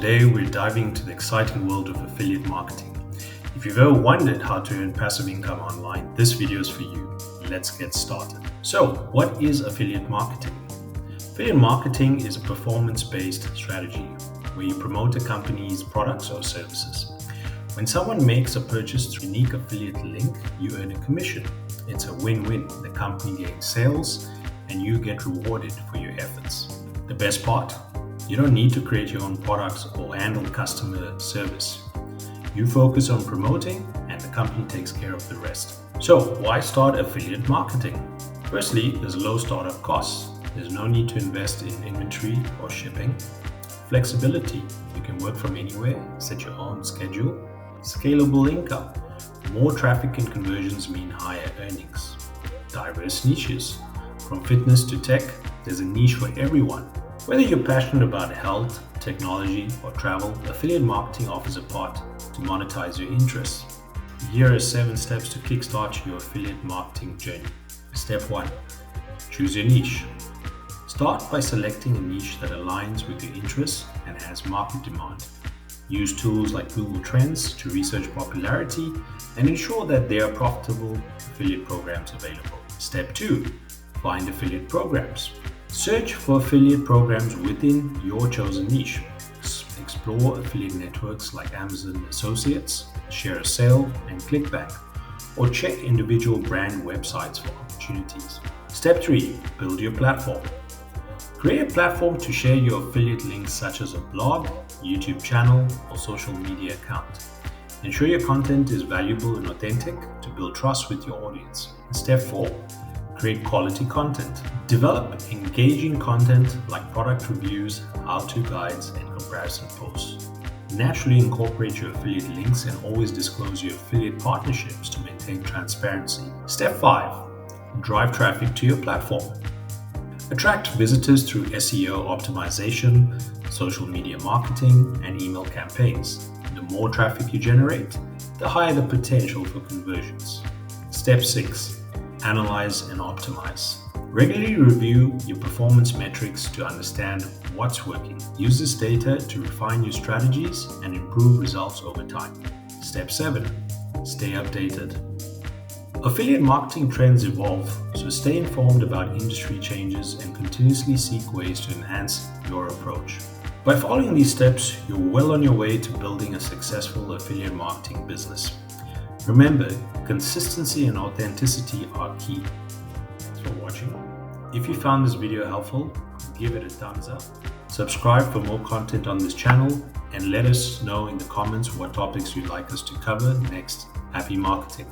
today we're diving into the exciting world of affiliate marketing. If you've ever wondered how to earn passive income online, this video is for you. Let's get started. So, what is affiliate marketing? Affiliate marketing is a performance-based strategy where you promote a company's products or services. When someone makes a purchase through a unique affiliate link, you earn a commission. It's a win-win. The company gains sales and you get rewarded for your efforts. The best part? You don't need to create your own products or handle customer service. You focus on promoting and the company takes care of the rest. So why start affiliate marketing? Firstly, there's low startup costs. There's no need to invest in inventory or shipping. Flexibility. You can work from anywhere, set your own schedule. Scalable income. More traffic and conversions mean higher earnings. Diverse niches. From fitness to tech, there's a niche for everyone. Whether you're passionate about health, technology, or travel, affiliate marketing offers a path to monetize your interests. Here are 7 steps to kickstart your affiliate marketing journey. Step 1. Choose your niche. Start by selecting a niche that aligns with your interests and has market demand. Use tools like Google Trends to research popularity and ensure that there are profitable affiliate programs available. Step 2. Find affiliate programs. Search for affiliate programs within your chosen niche. Explore affiliate networks like Amazon Associates, Share a Sale, and ClickBank, or check individual brand websites for opportunities. Step 3. Build your platform. Create a platform to share your affiliate links such as a blog, YouTube channel, or social media account. Ensure your content is valuable and authentic to build trust with your audience. Step 4. Create quality content. Develop engaging content like product reviews, how-to guides, and comparison posts. Naturally incorporate your affiliate links and always disclose your affiliate partnerships to maintain transparency. Step 5. Drive traffic to your platform. Attract visitors through SEO optimization, social media marketing, and email campaigns. The more traffic you generate, the higher the potential for conversions. Step 6. Analyze and optimize. Regularly review your performance metrics to understand what's working. Use this data to refine your strategies and improve results over time. Step 7. Stay updated. Affiliate marketing trends evolve, so stay informed about industry changes and continuously seek ways to enhance your approach. By following these steps, you're well on your way to building a successful affiliate marketing business. Remember, consistency and authenticity are key. Thanks for watching. If you found this video helpful, give it a thumbs up. Subscribe for more content on this channel and let us know in the comments what topics you'd like us to cover next. Happy marketing!